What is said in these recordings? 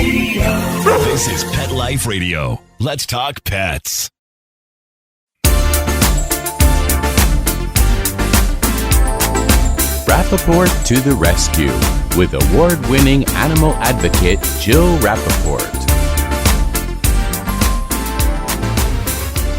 This is Pet Life Radio. Let's talk pets. Rappaport to the rescue with award-winning animal advocate Jill Rappaport.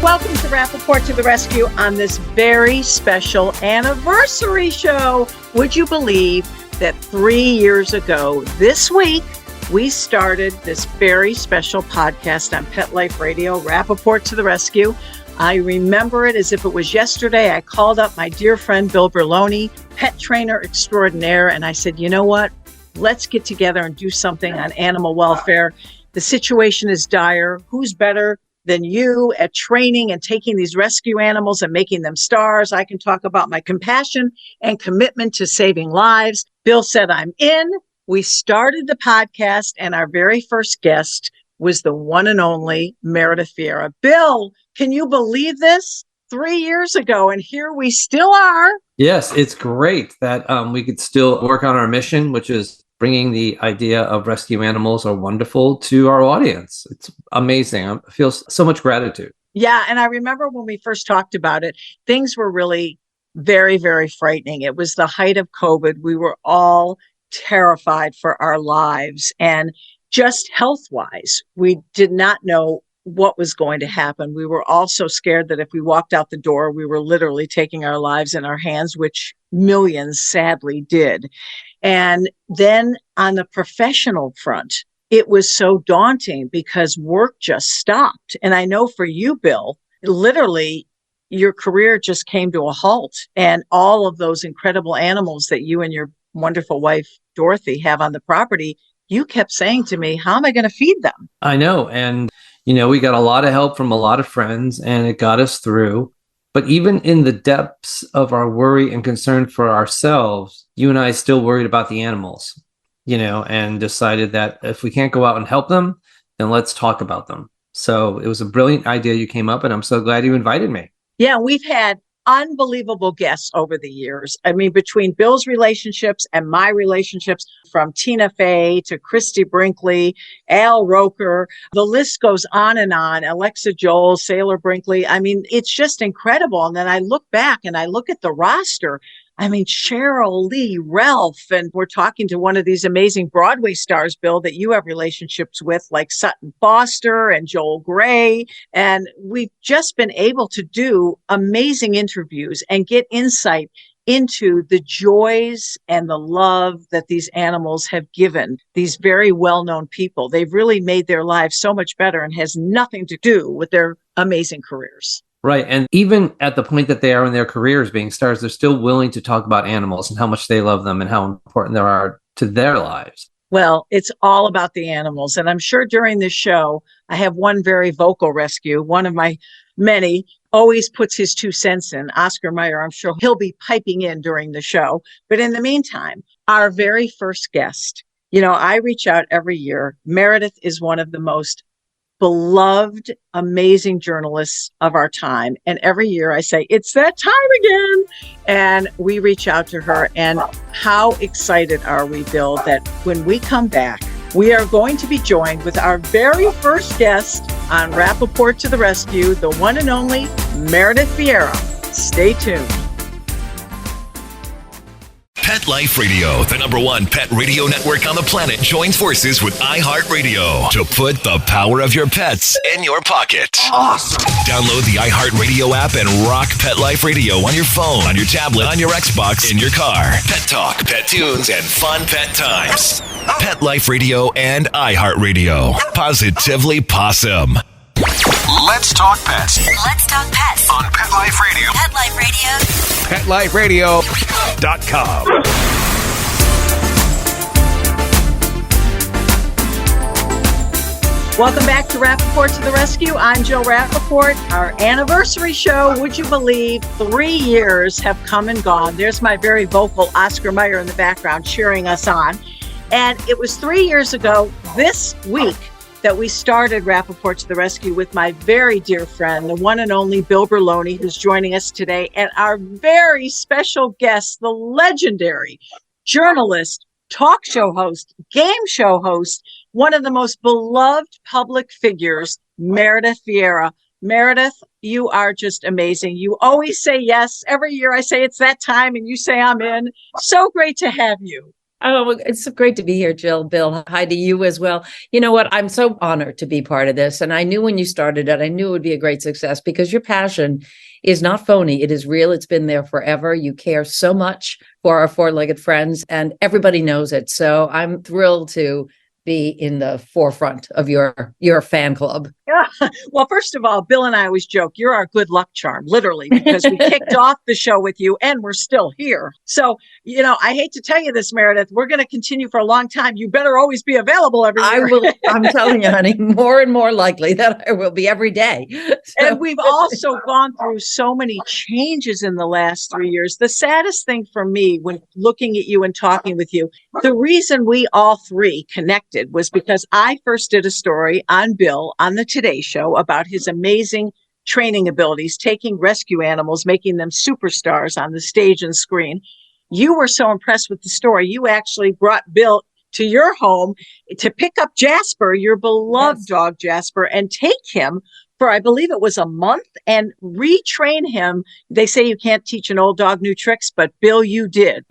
Welcome to Rappaport to the rescue on this very special anniversary show. Would you believe that 3 years ago this week, we started this very special podcast on Pet Life Radio, Rappaport to the Rescue. I remember it as if it was yesterday. I called up my dear friend, Bill Berloni, pet trainer extraordinaire, and I said, you know what? Let's get together and do something on animal welfare. The situation is dire. Who's better than you at training and taking these rescue animals and making them stars? I can talk about my compassion and commitment to saving lives. Bill said, I'm in. We started the podcast, and our very first guest was the one and only Meredith Vieira. Bill, can you believe this? 3 years ago, and here we still are. Yes, it's great that we could still work on our mission, which is bringing the idea of rescue animals are wonderful to our audience. It's amazing. I feel so much gratitude. Yeah, and I remember when we first talked about it, things were really very, very frightening. It was the height of COVID. We were all terrified for our lives, and just health-wise, we did not know what was going to happen. We were all so scared that if we walked out the door, we were literally taking our lives in our hands, which millions sadly did. And then on the professional front, it was so daunting because work just stopped. And I know for you, Bill, literally your career just came to a halt, and all of those incredible animals that you and your wonderful wife, Dorothy, have on the property, you kept saying to me, how am I going to feed them? I know. And, we got a lot of help from a lot of friends, and it got us through. But even in the depths of our worry and concern for ourselves, you and I still worried about the animals, and decided that if we can't go out and help them, then let's talk about them. So it was a brilliant idea you came up, and I'm so glad you invited me. Yeah, we've had unbelievable guests over the years. I mean, between Bill's relationships and my relationships, from Tina Fey to Christy Brinkley, Al Roker, the list goes on and on. Alexa Joel, Sailor Brinkley. I mean, it's just incredible. And then I look back and I look at the roster. I mean, Cheryl Lee, Ralph, and we're talking to one of these amazing Broadway stars, Bill, that you have relationships with, like Sutton Foster and Joel Grey. And we've just been able to do amazing interviews and get insight into the joys and the love that these animals have given these very well-known people. They've really made their lives so much better, and has nothing to do with their amazing careers. Right. And even at the point that they are in their careers being stars, they're still willing to talk about animals and how much they love them and how important they are to their lives. Well, it's all about the animals. And I'm sure during this show, I have one very vocal rescue. One of my many always puts his 2 cents in. Oscar Mayer, I'm sure he'll be piping in during the show. But in the meantime, our very first guest, I reach out every year. Meredith is one of the most beloved, amazing journalists of our time. And every year I say, it's that time again. And we reach out to her. And how excited are we, Bill, that when we come back, we are going to be joined with our very first guest on Rappaport to the Rescue, the one and only Meredith Vieira. Stay tuned. Pet Life Radio, the #1 pet radio network on the planet, joins forces with iHeartRadio to put the power of your pets in your pocket. Awesome. Download the iHeartRadio app and rock Pet Life Radio on your phone, on your tablet, on your Xbox, in your car. Pet talk, pet tunes, and fun pet times. Pet Life Radio and iHeartRadio. Positively Possum. Let's talk pets. Let's talk pets On Pet Life Radio. Pet Life Radio. PetLifeRadio.com. Welcome back to Rappaport to the Rescue. I'm Jill Rappaport. Our anniversary show, would you believe, 3 years have come and gone. There's my very vocal Oscar Mayer in the background cheering us on. And it was 3 years ago this week that we started Rappaport to the Rescue with my very dear friend, the one and only Bill Berloni, who's joining us today, and our very special guest, the legendary journalist, talk show host, game show host, one of the most beloved public figures, Meredith Vieira. Meredith, you are just amazing. You always say yes. Every year I say it's that time and you say I'm in. So great to have you. Oh, it's so great to be here, Jill. Bill, hi to you as well. You know what? I'm so honored to be part of this. And I knew when you started it, I knew it would be a great success because your passion is not phony. It is real. It's been there forever. You care so much for our four-legged friends and everybody knows it. So I'm thrilled to be in the forefront of your fan club. Yeah. Well, first of all, Bill and I always joke, you're our good luck charm, literally, because we kicked off the show with you and we're still here. So, I hate to tell you this, Meredith, we're going to continue for a long time. You better always be available every year. I will. I'm telling you, honey, more and more likely that I will be every day. So. And we've also gone through so many changes in the last 3 years. The saddest thing for me when looking at you and talking with you, the reason we all three connected was because I first did a story on Bill on the Today Show about his amazing training abilities, taking rescue animals, making them superstars on the stage and screen. You were so impressed with the story. You actually brought Bill to your home to pick up Jasper, your beloved dog Jasper, and take him for, I believe it was a month, and retrain him. They say you can't teach an old dog new tricks, but Bill, you did.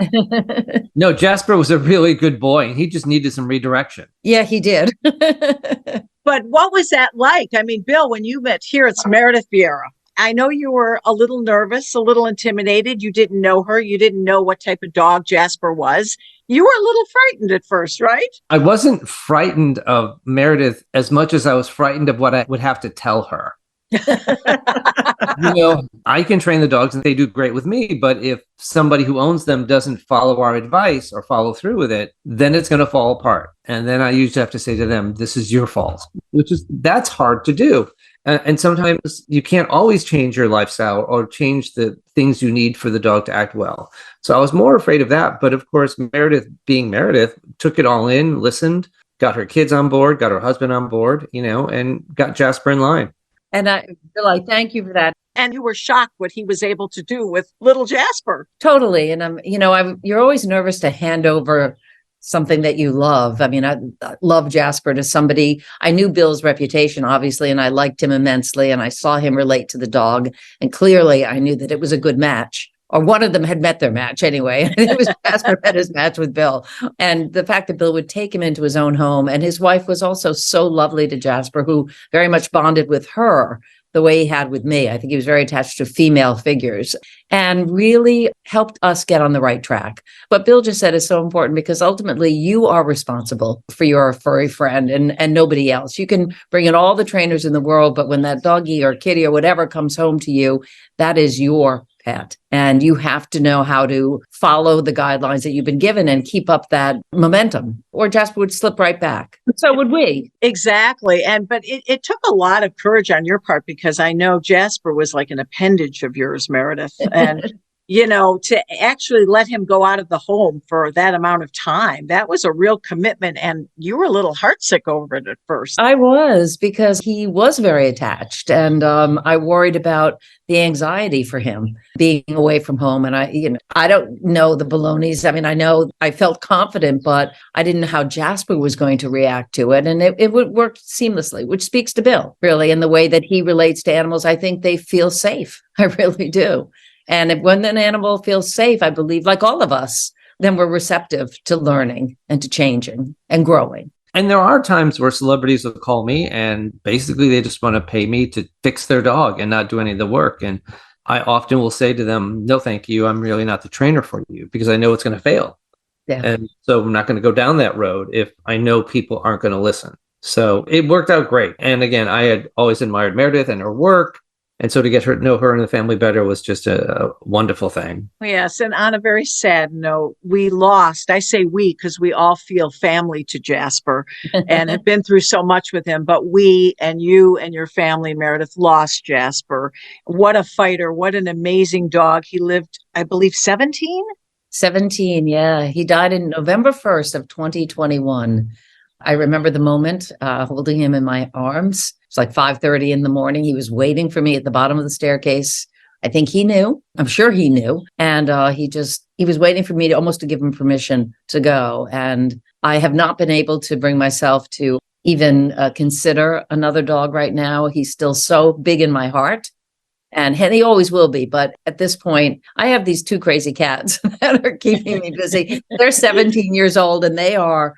No, Jasper was a really good boy. He just needed some redirection. Yeah, he did. But what was that like? I mean, Bill, when you met here, it's Meredith Vieira. I know you were a little nervous, a little intimidated. You didn't know her. You didn't know what type of dog Jasper was. You were a little frightened at first, right? I wasn't frightened of Meredith as much as I was frightened of what I would have to tell her. I can train the dogs and they do great with me, but if somebody who owns them doesn't follow our advice or follow through with it, then it's going to fall apart. And then I usually have to say to them, this is your fault, that's hard to do. And sometimes you can't always change your lifestyle or change the things you need for the dog to act well. So I was more afraid of that. But of course, Meredith, being Meredith, took it all in, listened, got her kids on board, got her husband on board, and got Jasper in line. And I thank you for that. And you were shocked what he was able to do with little Jasper. Totally. And you're always nervous to hand over something that you love. I mean, I love Jasper to somebody. I knew Bill's reputation, obviously, and I liked him immensely. And I saw him relate to the dog. And clearly I knew that it was a good match. Or one of them had met their match anyway. It was Jasper met his match with Bill. And the fact that Bill would take him into his own home. And his wife was also so lovely to Jasper, who very much bonded with her the way he had with me. I think he was very attached to female figures and really helped us get on the right track. What Bill just said is so important because ultimately you are responsible for your furry friend and nobody else. You can bring in all the trainers in the world, but when that doggy or kitty or whatever comes home to you, that is your pet. And you have to know how to follow the guidelines that you've been given and keep up that momentum, or Jasper would slip right back. So would we. Exactly. But it took a lot of courage on your part because I know Jasper was like an appendage of yours, Meredith. And to actually let him go out of the home for that amount of time, that was a real commitment. And you were a little heartsick over it at first. I was, because he was very attached. And I worried about the anxiety for him being away from home. And I don't know the balonies. I mean, I know I felt confident, but I didn't know how Jasper was going to react to it. And it would work seamlessly, which speaks to Bill, really, in the way that he relates to animals. I think they feel safe. I really do. And when an animal feels safe, I believe, like all of us, then we're receptive to learning and to changing and growing. And there are times where celebrities will call me and basically they just want to pay me to fix their dog and not do any of the work. And I often will say to them, no, thank you. I'm really not the trainer for you because I know it's going to fail. Yeah. And so I'm not going to go down that road if I know people aren't going to listen. So it worked out great. And again, I had always admired Meredith and her work. And so to get her, know her and the family better was just a wonderful thing. Yes. And on a very sad note, we lost, I say we, because we all feel family to Jasper and have been through so much with him. But we and you and your family, Meredith, lost Jasper. What a fighter. What an amazing dog. He lived, I believe, 17? 17, yeah. He died in November 1st of 2021. I remember the moment holding him in my arms. It's like 5:30 in the morning. He was waiting for me at the bottom of the staircase I think he knew. I'm sure he knew. And he was waiting for me to give him permission to go. And I have not been able to bring myself to even consider another dog right now. He's still so big in my heart. And he always will be. But at this point, I have these two crazy cats that are keeping me busy. They're 17 years old and they are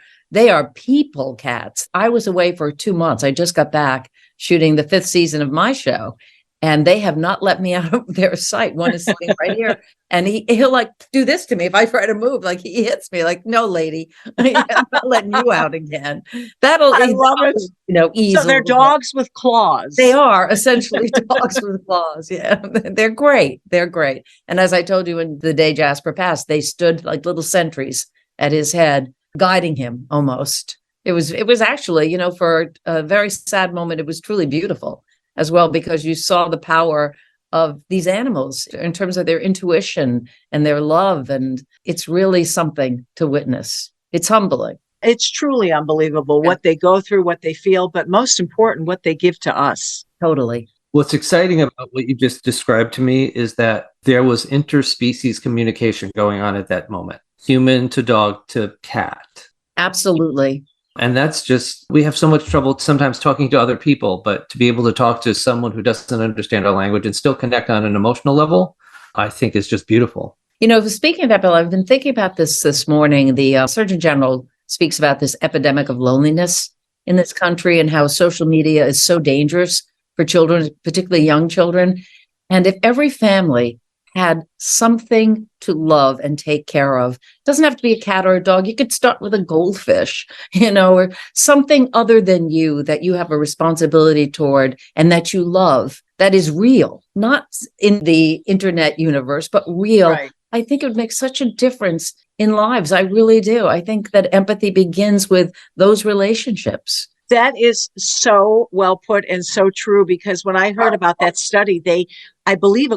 people cats. I was away for 2 months. I just got back shooting the 5th season of my show. And they have not let me out of their sight. One is sitting right here, and he'll like do this to me if I try to move. Like he hits me, like, "No, lady, I'm not letting you out again." I love it. Easily. So they're dogs with claws. They are essentially dogs with claws. Yeah, they're great. They're great. And as I told you, in the day Jasper passed, they stood like little sentries at his head, guiding him almost. It was actually, for a very sad moment, it was truly beautiful as well, because you saw the power of these animals in terms of their intuition and their love. And it's really something to witness. It's humbling. It's truly unbelievable what they go through, what they feel, but most important, what they give to us. Totally. What's exciting about what you just described to me is that there was interspecies communication going on at that moment. Human to dog to cat. Absolutely. And that's just, we have so much trouble sometimes talking to other people, but to be able to talk to someone who doesn't understand our language and still connect on an emotional level, I think is just beautiful. Speaking of that, Bill, I've been thinking about this morning. The Surgeon General speaks about this epidemic of loneliness in this country and how social media is so dangerous for children, particularly young children. And if every family had something to love and take care of. It doesn't have to be a cat or a dog. You could start with a goldfish, or something other than you that you have a responsibility toward and that you love, that is real, not in the internet universe, but real. Right. I think it would make such a difference in lives. I really do. I think that empathy begins with those relationships. That is so well put and so true, because when I heard about that study, they, I believe,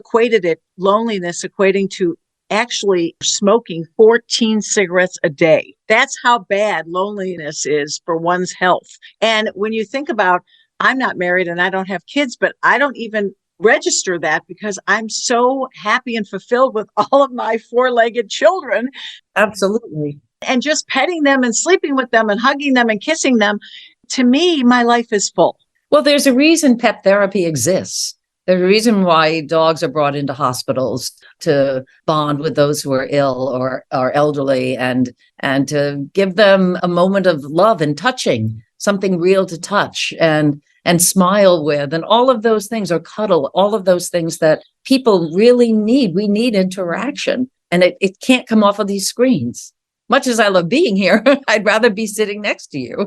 loneliness equating to actually smoking 14 cigarettes a day. That's how bad loneliness is for one's health. And when you think about, I'm not married and I don't have kids, but I don't even register that because I'm so happy and fulfilled with all of my 4-legged children. Absolutely. And just petting them and sleeping with them and hugging them and kissing them. To me, my life is full. Well, there's a reason pet therapy exists. There's a reason why dogs are brought into hospitals to bond with those who are ill or are elderly and to give them a moment of love and touching, something real to touch and smile with, and all of those things, or cuddle, all of those things that people really need. We need interaction, and it can't come off of these screens. Much as I love being here, I'd rather be sitting next to you,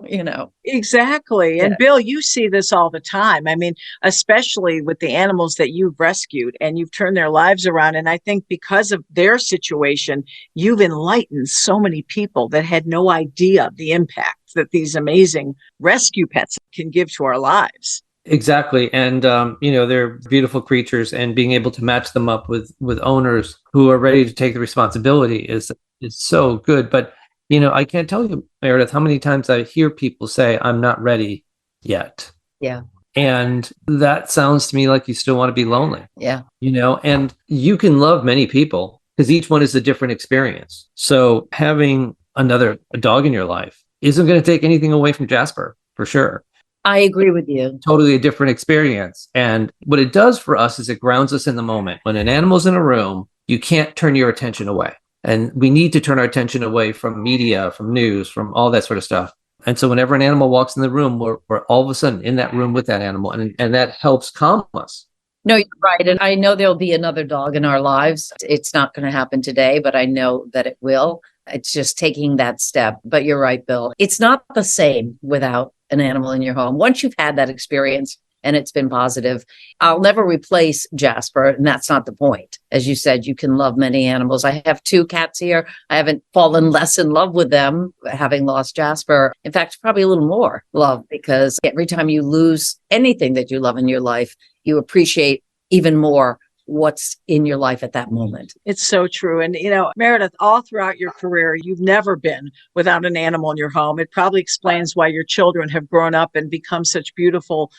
Exactly. And Bill, you see this all the time. I mean, especially with the animals that you've rescued and you've turned their lives around. And I think because of their situation, you've enlightened so many people that had no idea the impact that these amazing rescue pets can give to our lives. Exactly. And, they're beautiful creatures, and being able to match them up with owners who are ready to take the responsibility is so good. But, I can't tell you, Meredith, how many times I hear people say, I'm not ready yet. Yeah. And that sounds to me like you still want to be lonely. Yeah. And you can love many people because each one is a different experience. So having a dog in your life isn't going to take anything away from Jasper, for sure. I agree with you. Totally a different experience. And what it does for us is it grounds us in the moment. When an animal's in a room, you can't turn your attention away. And we need to turn our attention away from media, from news, from all that sort of stuff. And so whenever an animal walks in the room, we're all of a sudden in that room with that animal. And that helps calm us. No, you're right. And I know there'll be another dog in our lives. It's not going to happen today, but I know that it will. It's just taking that step. But you're right, Bill. It's not the same without an animal in your home. Once you've had that experience and it's been positive, I'll never replace Jasper. And that's not the point. As you said, you can love many animals. I have 2 cats here. I haven't fallen less in love with them, having lost Jasper. In fact, probably a little more love, because every time you lose anything that you love in your life, you appreciate even more what's in your life at that moment. It's so true. And, Meredith, all throughout your career, you've never been without an animal in your home. It probably explains why your children have grown up and become such beautiful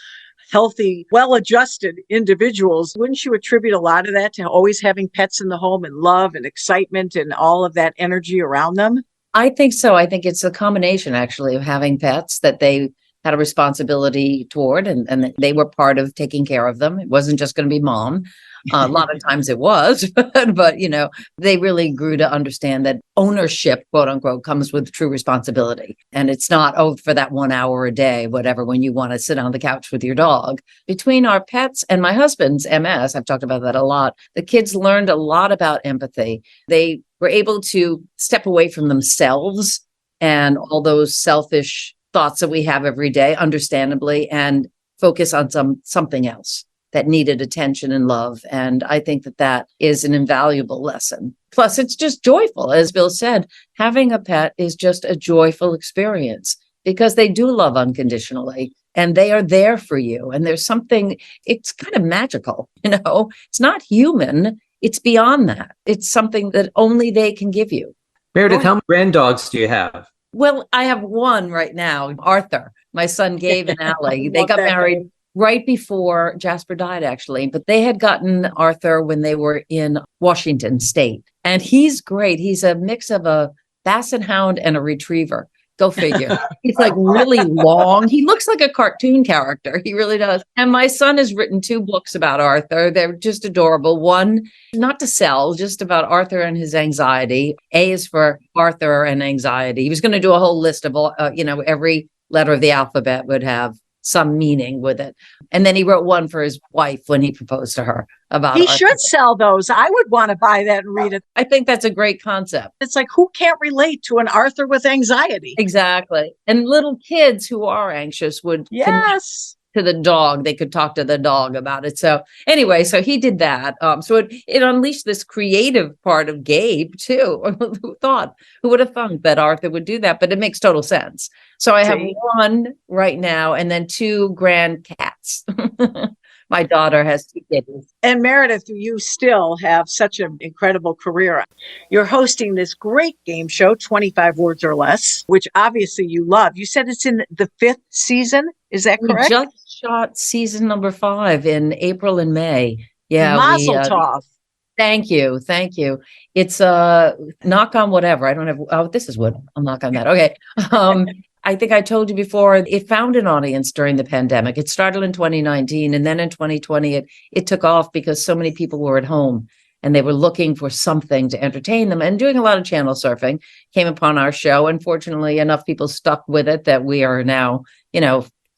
healthy, well-adjusted individuals. Wouldn't you attribute a lot of that to always having pets in the home and love and excitement and all of that energy around them? I think so. I think it's a combination, actually, of having pets that they had a responsibility toward, and they were part of taking care of them. It wasn't just going to be mom. A lot of times it was, but they really grew to understand that ownership, quote unquote, comes with true responsibility. And it's not, oh, for that 1 hour a day, whatever, when you want to sit on the couch with your dog. Between our pets and my husband's MS, I've talked about that a lot. The kids learned a lot about empathy. They were able to step away from themselves and all those selfish thoughts that we have every day, understandably, and focus on something else that needed attention and love. And I think that is an invaluable lesson. Plus, it's just joyful. As Bill said, having a pet is just a joyful experience because they do love unconditionally and they are there for you. And there's something, it's kind of magical, it's not human. It's beyond that. It's something that only they can give you. Meredith, how many grand dogs do you have? Well, I have one right now, Arthur. My son Gabe and Allie. They got married right before Jasper died, actually. But they had gotten Arthur when they were in Washington State. And he's great. He's a mix of a basset hound and a retriever. Go figure. He's like really long. He looks like a cartoon character. He really does. And my son has written 2 books about Arthur. They're just adorable. One, not to sell, just about Arthur and his anxiety. A is for Arthur and anxiety. He was going to do a whole list of, every letter of the alphabet would have some meaning with it. And then he wrote one for his wife when he proposed to her about He Arthur. should sell those. I would want to buy that and read it. I think that's a great concept. It's like, who can't relate to an Arthur with anxiety? Exactly. And little kids who are anxious would Yes. to the dog. They could talk to the dog about it. So anyway, so he did that. So it unleashed this creative part of Gabe too. Who would have thought that Arthur would do that? But it makes total sense. So I have one right now and then 2 grand cats. My daughter has 2 kitties. And Meredith, you still have such an incredible career. You're hosting this great game show, 25 Words or Less, which obviously you love. You said it's in the 5th season. Is that correct? We just shot season number 5 in April and May. Yeah. Mazel tov. Thank you. Thank you. It's a knock on whatever. I don't have, this is wood. I'll knock on that. Okay. I think I told you before, it found an audience during the pandemic. It started in 2019 and then in 2020, it took off because so many people were at home and they were looking for something to entertain them and doing a lot of channel surfing. Came upon our show. Unfortunately, enough people stuck with it that we are now,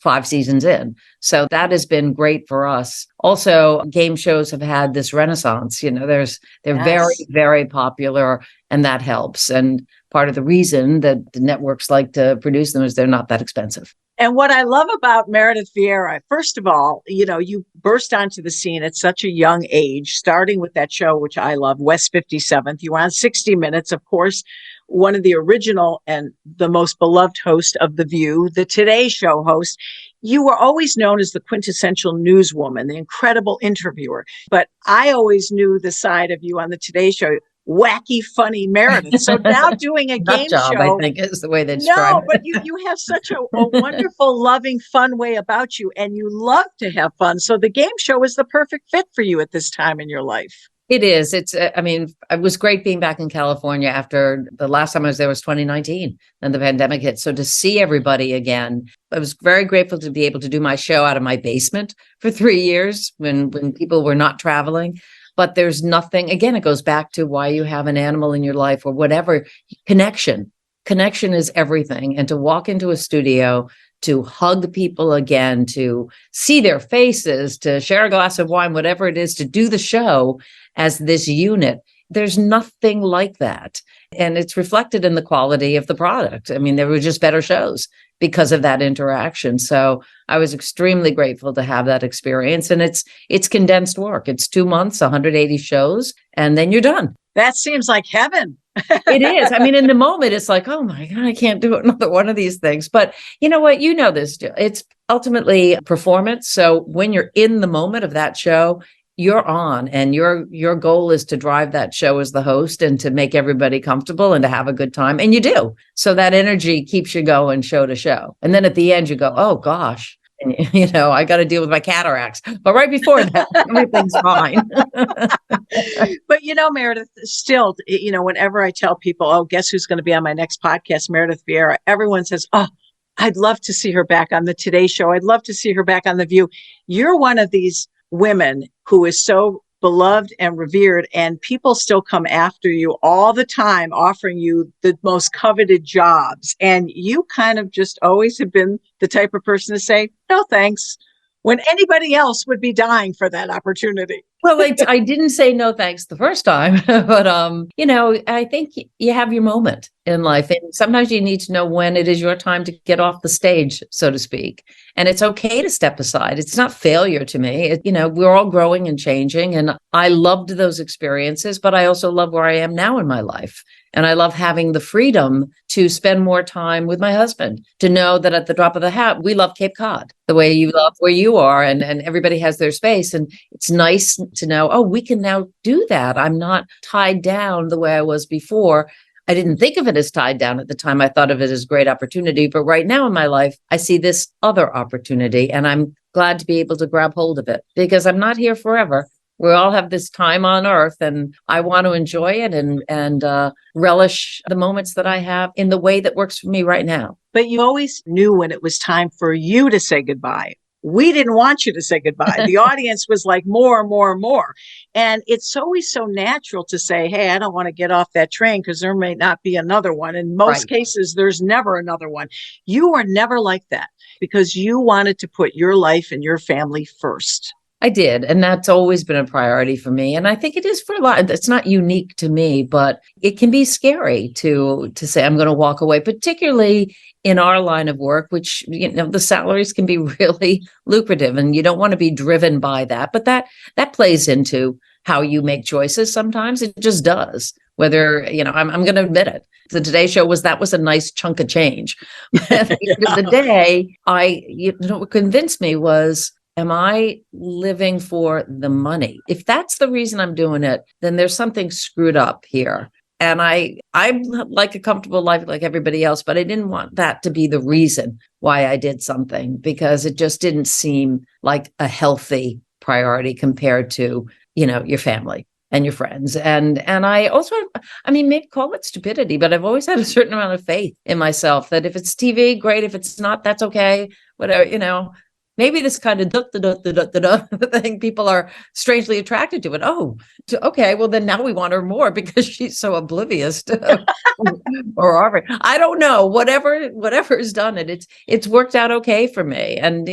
5 seasons in. So that has been great for us. Also, game shows have had this renaissance. They're very, very popular and that helps. And part of the reason that the networks like to produce them is they're not that expensive. And what I love about Meredith Vieira, first of all, you burst onto the scene at such a young age, starting with that show, which I love, West 57th. You were on 60 Minutes, of course, one of the original and the most beloved host of The View, the Today Show host. You were always known as the quintessential newswoman, the incredible interviewer. But I always knew the side of you on the Today Show, wacky, funny Meredith. So now doing a game show, I think is the way they describe it. But you have such a wonderful, loving, fun way about you, and you love to have fun. So the game show is the perfect fit for you at this time in your life. It is. It was great being back in California after the last time I was there was 2019 and the pandemic hit. So to see everybody again, I was very grateful to be able to do my show out of my basement for 3 years when people were not traveling. But there's nothing, again, it goes back to why you have an animal in your life or whatever. Connection is everything. And to walk into a studio, to hug people again, to see their faces, to share a glass of wine, whatever it is, to do the show as this unit. There's nothing like that. And it's reflected in the quality of the product. There were just better shows because of that interaction. So I was extremely grateful to have that experience. And it's condensed work. It's 2 months, 180 shows, and then you're done. That seems like heaven. It is. In the moment, it's like, oh my God, I can't do another one of these things. But you know what? This, it's ultimately performance. So when you're in the moment of that show, you're on, and your goal is to drive that show as the host and to make everybody comfortable and to have a good time. And you do. So that energy keeps you going show to show. And then at the end you go, oh gosh, And, I got to deal with my cataracts. But right before that, everything's fine. But, Meredith, still, whenever I tell people, oh, guess who's going to be on my next podcast, Meredith Vieira, everyone says, oh, I'd love to see her back on the Today Show. I'd love to see her back on The View. You're one of these women who is so beloved and revered, and people still come after you all the time, offering you the most coveted jobs. And you kind of just always have been the type of person to say, no, thanks, when anybody else would be dying for that opportunity. Well, I didn't say no thanks the first time, but I think you have your moment in life, and sometimes you need to know when it is your time to get off the stage, so to speak. And it's okay to step aside. It's not failure to me. We're all growing and changing, and I loved those experiences, but I also love where I am now in my life. And I love having the freedom to spend more time with my husband, to know that at the drop of the hat, we love Cape Cod the way you love where you are, and everybody has their space. And it's nice to know, oh, we can now do that. I'm not tied down the way I was before. I didn't think of it as tied down at the time. I thought of it as a great opportunity. But right now in my life, I see this other opportunity, and I'm glad to be able to grab hold of it, because I'm not here forever. We all have this time on earth, and I want to enjoy it and relish the moments that I have in the way that works for me right now. But you always knew when it was time for you to say goodbye. We didn't want you to say goodbye. The audience was like more and more and more. And it's always so natural to say, hey, I don't want to get off that train because there may not be another one. In most cases, there's never another one. You were never like that because you wanted to put your life and your family first. I did. And that's always been a priority for me. And I think it is for a lot. It's not unique to me, but it can be scary to say I'm going to walk away, particularly in our line of work, which, the salaries can be really lucrative and you don't want to be driven by that. But that plays into how you make choices sometimes. It just does. Whether, I'm going to admit it. The Today Show was a nice chunk of change. But at the end of the day, what convinced me was, am I living for the money? If that's the reason I'm doing it, then there's something screwed up here. And I like a comfortable life like everybody else, but I didn't want that to be the reason why I did something, because it just didn't seem like a healthy priority compared to, your family and your friends. And I also, maybe call it stupidity, but I've always had a certain amount of faith in myself that if it's TV, great. If it's not, that's okay. Whatever, maybe this kind of thing, people are strangely attracted to it. Oh, okay. Well, then now we want her more because she's so oblivious to or I don't know. Whatever has done it, it's worked out okay for me. And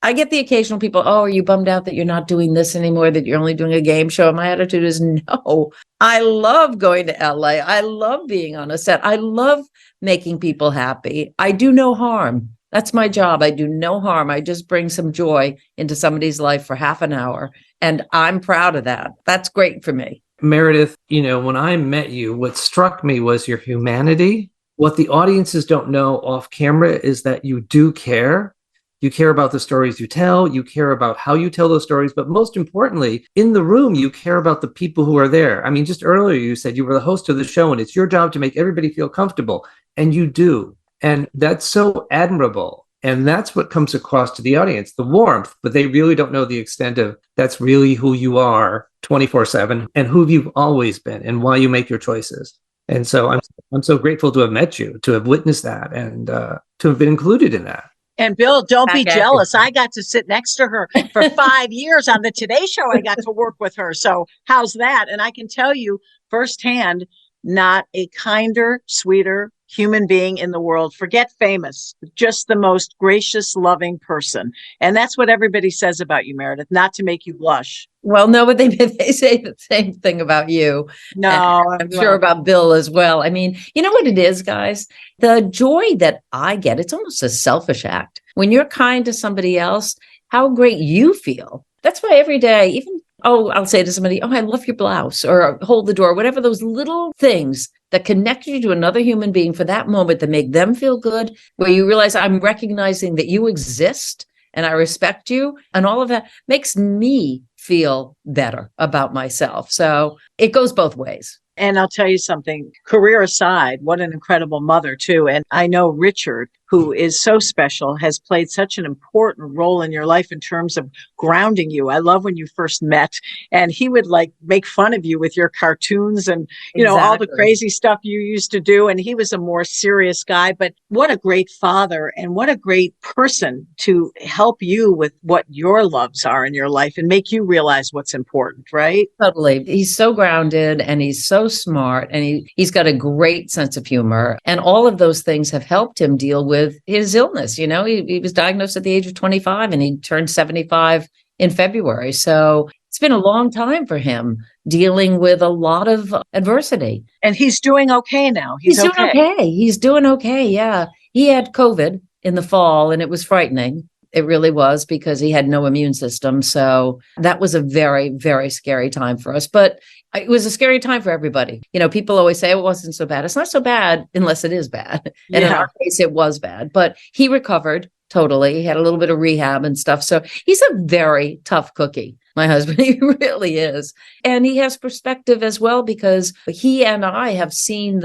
I get the occasional people. Oh, are you bummed out that you're not doing this anymore? That you're only doing a game show? And my attitude is no. I love going to LA. I love being on a set. I love making people happy. I do no harm. That's my job. I do no harm. I just bring some joy into somebody's life for half an hour. And I'm proud of that. That's great for me. Meredith, when I met you, what struck me was your humanity. What the audiences don't know off camera is that you do care. You care about the stories you tell. You care about how you tell those stories. But most importantly, in the room, you care about the people who are there. Just earlier you said you were the host of the show and it's your job to make everybody feel comfortable. And you do. And that's so admirable. And that's what comes across to the audience, the warmth, but they really don't know the extent of that's really who you are 24/7 and who you've always been and why you make your choices. And so I'm so grateful to have met you, to have witnessed that and to have been included in that. And Bill, don't be jealous. I got to sit next to her for 5 years on the Today Show. I got to work with her. So how's that? And I can tell you firsthand, not a kinder, sweeter human being in the world. Forget famous, just the most gracious, loving person. And that's what everybody says about you, Meredith, not to make you blush. Well, no, but they say the same thing about you. No, I'm sure about Bill as well. You know what it is, guys? The joy that I get, it's almost a selfish act. When you're kind to somebody else, how great you feel. That's why every day, I'll say to somebody, I love your blouse, or hold the door, whatever, those little things that connect you to another human being for that moment that make them feel good, where you realize I'm recognizing that you exist and I respect you, and all of that makes me feel better about myself. So it goes both ways. And I'll tell you something, career aside, what an incredible mother too. And I know Richard, who is so special, has played such an important role in your life in terms of grounding you. I love when you first met and he would like make fun of you with your cartoons and, you know, all the crazy stuff you used to do. And he was a more serious guy, but what a great father and what a great person to help you with what your loves are in your life and make you realize what's important, right? Totally. He's so grounded and he's so smart and he's got a great sense of humor. And all of those things have helped him deal with his illness. You know, he was diagnosed at the age of 25 and he turned 75 in February. So it's been a long time for him dealing with a lot of adversity. And he's doing okay now. He's doing okay. He's doing okay. Yeah. He had COVID in the fall and it was frightening. It really was because he had no immune system. So that was a very, very scary time for us. But it was a scary time for everybody. You know, people always say it wasn't so bad. It's not so bad unless it is bad. And in our case, it was bad. But he recovered totally. He had a little bit of rehab and stuff. So he's a very tough cookie. My husband, he really is. And he has perspective as well because he and I have seen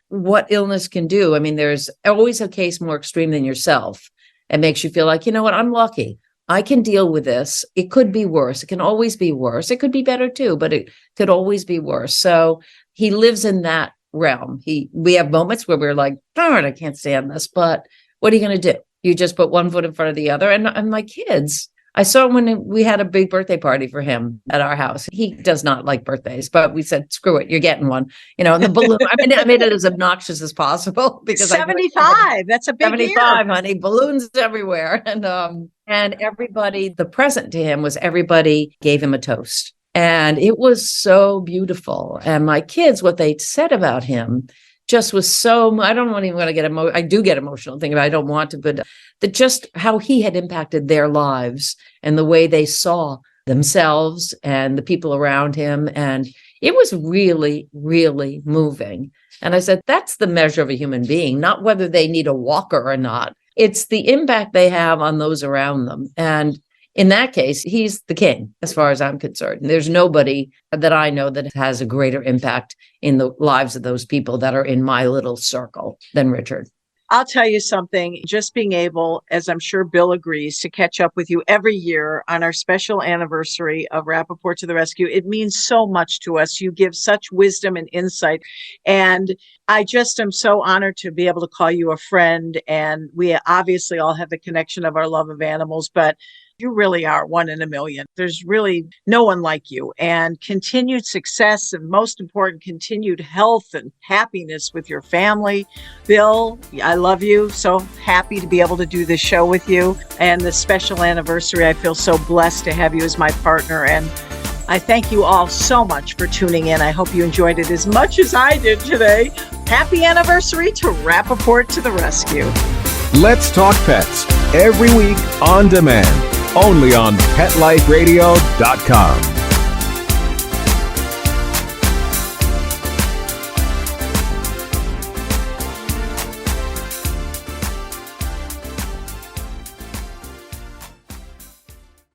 what illness can do. I mean, there's always a case more extreme than yourself. It makes you feel like, you know what, I'm lucky. I can deal with this. It could be worse. It can always be worse. It could be better too, but it could always be worse. So he lives in that realm. We have moments where we're like, darn, I can't stand this, but what are you going to do? You just put one foot in front of the other. And my kids, I saw when we had a big birthday party for him at our house. He does not like birthdays, but we said, screw it, you're getting one. You know, and the balloon, I made it as obnoxious as possible because 75, that's a big 75, year. Honey, balloons everywhere. And everybody, the present to him was everybody gave him a toast. And it was so beautiful. And my kids, what they said about him just was so, I don't even want to get emotional. I do get emotional thinking about it. I don't want to, but just how he had impacted their lives and the way they saw themselves and the people around him. And it was really, really moving. And I said, that's the measure of a human being, not whether they need a walker or not. It's the impact they have on those around them. And in that case, he's the king, as far as I'm concerned. And there's nobody that I know that has a greater impact in the lives of those people that are in my little circle than Richard. I'll tell you something, just being able, as I'm sure Bill agrees, to catch up with you every year on our special anniversary of Rappaport to the Rescue, it means so much to us. You give such wisdom and insight. And I just am so honored to be able to call you a friend. And we obviously all have the connection of our love of animals, but you really are one in a million. There's really no one like you. And continued success and most important, continued health and happiness with your family. Bill, I love you. So happy to be able to do this show with you. And the special anniversary, I feel so blessed to have you as my partner. And I thank you all so much for tuning in. I hope you enjoyed it as much as I did today. Happy anniversary to Rappaport to the Rescue. Let's Talk Pets every week on demand. Only on PetLifeRadio.com.